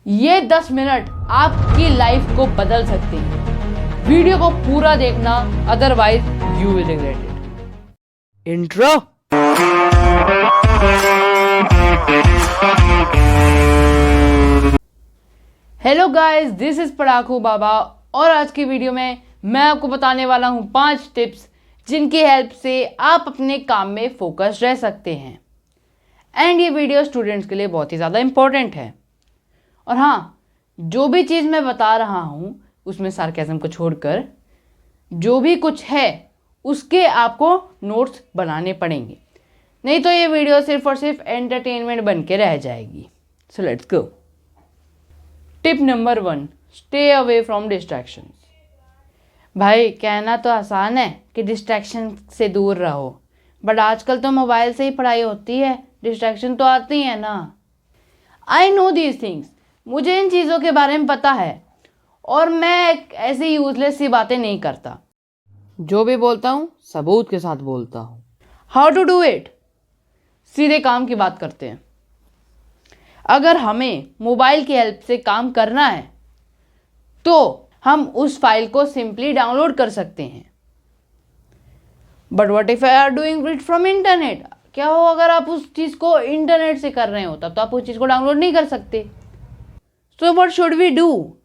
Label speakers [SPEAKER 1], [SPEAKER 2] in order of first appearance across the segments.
[SPEAKER 1] ये 10 मिनट आपकी लाइफ को बदल सकते हैं। वीडियो को पूरा देखना, otherwise you will regret it. Intro. Hello guys, this is Padhaku Baba और आज की वीडियो में मैं आपको बताने वाला हूं 5 टिप्स जिनकी हेल्प से आप अपने काम में फोकस रह सकते हैं। एंड ये वीडियो स्टूडेंट्स के लिए बहुत ही ज़्यादा इंपॉर्टेंट है। और हाँ, जो भी चीज़ मैं बता रहा हूँ उसमें सार्केज्म को छोड़कर जो भी कुछ है उसके आपको नोट्स बनाने पड़ेंगे, नहीं तो ये वीडियो सिर्फ और सिर्फ एंटरटेनमेंट बन के रह जाएगी। So let's go. Tip number 1, stay away from distractions. भाई कहना तो आसान है कि डिस्ट्रैक्शन से दूर रहो, बट आजकल तो मोबाइल से ही पढ़ाई होती है, डिस्ट्रैक्शन तो आती है ना। आई नो दीज थिंग्स, मुझे इन चीज़ों के बारे में पता है और मैं ऐसी यूजलेस सी बातें नहीं करता। जो भी बोलता हूँ सबूत के साथ बोलता हूँ। How to do it? सीधे काम की बात करते हैं। अगर हमें मोबाइल की हेल्प से काम करना है तो हम उस फाइल को सिंपली डाउनलोड कर सकते हैं। But what if I R doing it from internet? क्या हो अगर आप उस चीज़ को इंटरनेट से कर रहे हो, तब तो आप उस चीज़ को डाउनलोड नहीं कर सकते। So what should we do?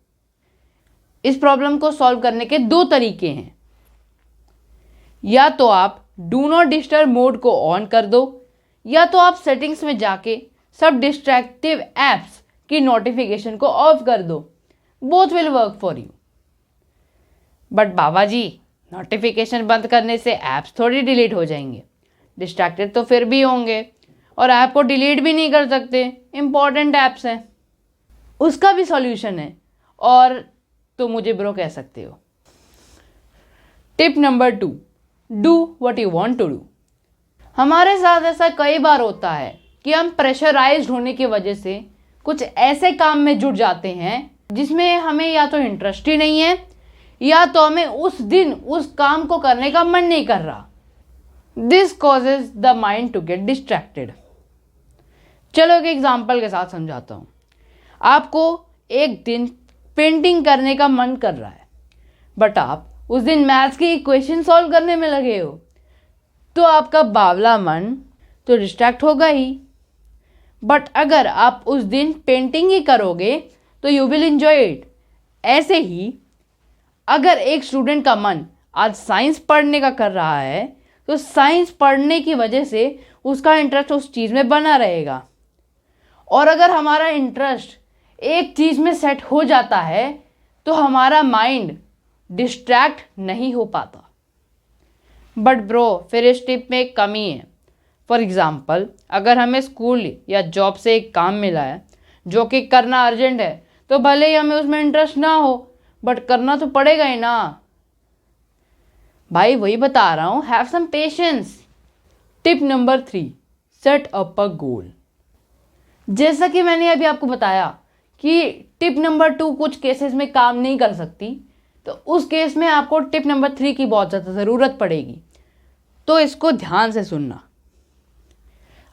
[SPEAKER 1] इस प्रॉब्लम को सॉल्व करने के 2 तरीके हैं। या तो आप डू नॉट डिस्टर्ब मोड को ऑन कर दो, या तो आप सेटिंग्स में जाके सब डिस्ट्रैक्टिव एप्स की नोटिफिकेशन को ऑफ कर दो। Both will work for you. But बाबा जी, नोटिफिकेशन बंद करने से ऐप्स थोड़ी डिलीट हो जाएंगे। डिस्ट्रैक्टेड तो फिर भी होंगे और ऐप को डिलीट भी नहीं कर सकते, इंपॉर्टेंट ऐप्स हैं। उसका भी सॉल्यूशन है, और तो मुझे ब्रो कह सकते हो। Tip number 2, do what you want to do. हमारे साथ ऐसा कई बार होता है कि हम प्रेशराइज्ड होने की वजह से कुछ ऐसे काम में जुट जाते हैं जिसमें हमें या तो इंटरेस्ट ही नहीं है, या तो हमें उस दिन उस काम को करने का मन नहीं कर रहा। This causes the mind to get distracted. चलो एक एग्जाम्पल के साथ समझाता हूँ। आपको एक दिन पेंटिंग करने का मन कर रहा है, बट आप उस दिन मैथ्स की इक्वेशन सॉल्व करने में लगे हो, तो आपका बावला मन तो डिस्ट्रैक्ट होगा ही। बट अगर आप उस दिन पेंटिंग ही करोगे तो यू विल एंजॉय इट। ऐसे ही अगर एक स्टूडेंट का मन आज साइंस पढ़ने का कर रहा है तो साइंस पढ़ने की वजह से उसका इंटरेस्ट उस चीज़ में बना रहेगा। और अगर हमारा इंटरेस्ट एक चीज़ में सेट हो जाता है तो हमारा माइंड डिस्ट्रैक्ट नहीं हो पाता। बट ब्रो, फिर इस टिप में एक कमी है। फॉर एग्ज़ाम्पल, अगर हमें स्कूल या जॉब से एक काम मिला है जो कि करना अर्जेंट है, तो भले ही हमें उसमें इंटरेस्ट ना हो, बट करना तो पड़ेगा ही ना। भाई वही बता रहा हूँ, have some patience. Tip number 3, set up a goal. जैसा कि मैंने अभी आपको बताया कि टिप नंबर 2 कुछ केसेस में काम नहीं कर सकती, तो उस केस में आपको टिप नंबर 3 की बहुत ज़्यादा ज़रूरत पड़ेगी। तो इसको ध्यान से सुनना।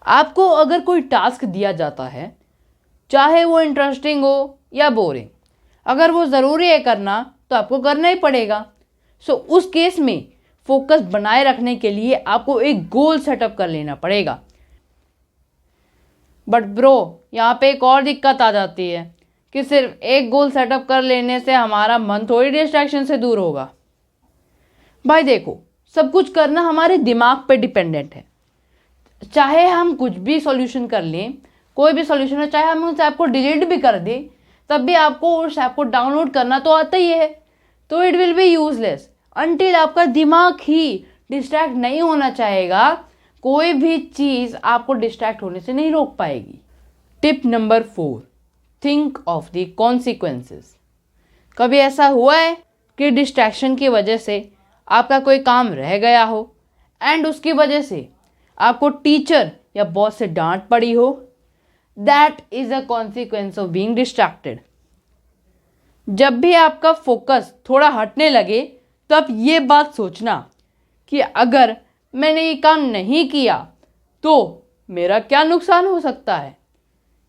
[SPEAKER 1] आपको अगर कोई टास्क दिया जाता है, चाहे वो इंटरेस्टिंग हो या बोरिंग, अगर वो ज़रूरी है करना तो आपको करना ही पड़ेगा। सो उस केस में फोकस बनाए रखने के लिए आपको एक गोल सेटअप कर लेना पड़ेगा। बट ब्रो, यहाँ पे एक और दिक्कत आ जाती है कि सिर्फ एक गोल सेटअप कर लेने से हमारा मन थोड़ी डिस्ट्रैक्शन से दूर होगा। भाई देखो, सब कुछ करना हमारे दिमाग पे डिपेंडेंट है। चाहे हम कुछ भी सॉल्यूशन कर लें, कोई भी सॉल्यूशन है, चाहे हम उस ऐप को डिलीट भी कर दें, तब भी आपको उस ऐप को डाउनलोड करना तो आता ही है। तो it will be useless until आपका दिमाग ही डिस्ट्रैक्ट नहीं होना चाहेगा। कोई भी चीज़ आपको डिस्ट्रैक्ट होने से नहीं रोक पाएगी। Tip number 4, think of the consequences. कभी ऐसा हुआ है कि डिस्ट्रैक्शन की वजह से आपका कोई काम रह गया हो एंड उसकी वजह से आपको टीचर या बॉस से डांट पड़ी हो? That is a consequence of being distracted. जब भी आपका फोकस थोड़ा हटने लगे तो आप ये बात सोचना कि अगर मैंने ये काम नहीं किया तो मेरा क्या नुकसान हो सकता है।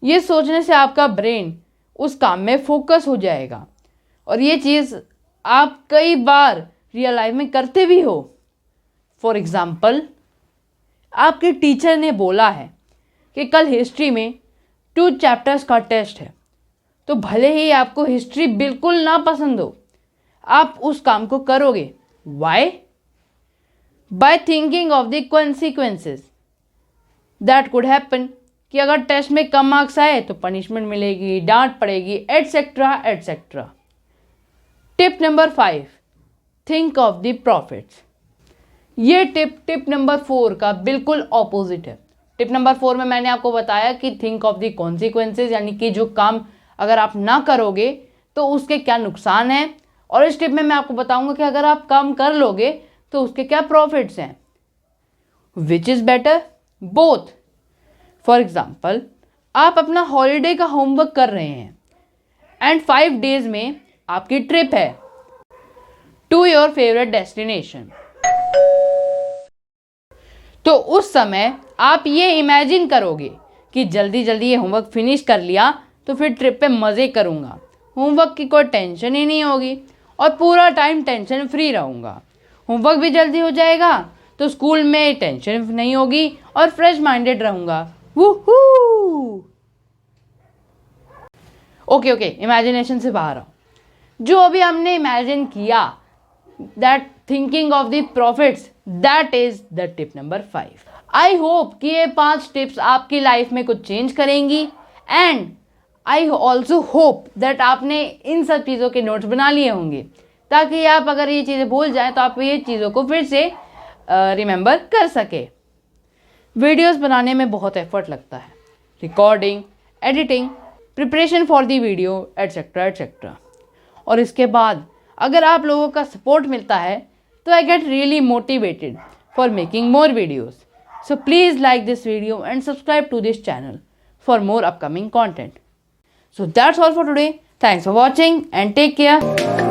[SPEAKER 1] ये सोचने से आपका ब्रेन उस काम में फोकस हो जाएगा। और ये चीज़ आप कई बार रियल लाइफ में करते भी हो। फॉर एग्ज़ाम्पल, आपके टीचर ने बोला है कि कल हिस्ट्री में 2 चैप्टर्स का टेस्ट है, तो भले ही आपको हिस्ट्री बिल्कुल ना पसंद हो, आप उस काम को करोगे। Why? By thinking of the consequences that could happen, कि अगर टेस्ट में कम मार्क्स आए तो पनिशमेंट मिलेगी, डांट पड़ेगी, etcetera etcetera. Tip number 5, think of the profits. ये टिप नंबर 4 का बिल्कुल ऑपोजिट है। टिप नंबर 4 में मैंने आपको बताया कि थिंक ऑफ द कॉन्सिक्वेंसेज, यानी कि जो काम अगर आप ना करोगे तो उसके क्या नुकसान हैं। और इस टिप में मैं आपको बताऊंगा कि अगर आप काम कर लोगे तो उसके क्या प्रॉफिट्स हैं। Which is better? Both. For example, आप अपना हॉलीडे का होमवर्क कर रहे हैं एंड 5 डेज में आपकी ट्रिप है टू योर फेवरेट डेस्टिनेशन। तो उस समय आप ये इमेजिन करोगे कि जल्दी जल्दी ये होमवर्क फिनिश कर लिया तो फिर ट्रिप पे मज़े करूँगा, होमवर्क की कोई टेंशन ही नहीं होगी और पूरा टाइम टेंशन फ्री रहूँगा। होमवर्क भी जल्दी हो जाएगा तो स्कूल में टेंशन नहीं होगी और फ्रेश माइंडेड रहूँगा। वूहू! ओके, इमेजिनेशन से बाहर आओ। जो अभी हमने इमेजिन किया, that thinking of the profits, that is the tip number 5। I hope कि ये 5 टिप्स आपकी लाइफ में कुछ चेंज करेंगी and I also hope that आपने इन सब चीज़ों के नोट्स बना लिए होंगे, ताकि आप अगर ये चीज़ें भूल जाएं तो आप ये चीज़ों को फिर से रिमेंबर कर सके। वीडियोस बनाने में बहुत एफर्ट लगता है, recording, editing, preparation for the video etcetera etcetera. और इसके बाद अगर आप लोगों का सपोर्ट मिलता है तो I get really motivated for making more videos. So please like this video and subscribe to this channel for more upcoming content. So that's all for today. Thanks for watching and take care.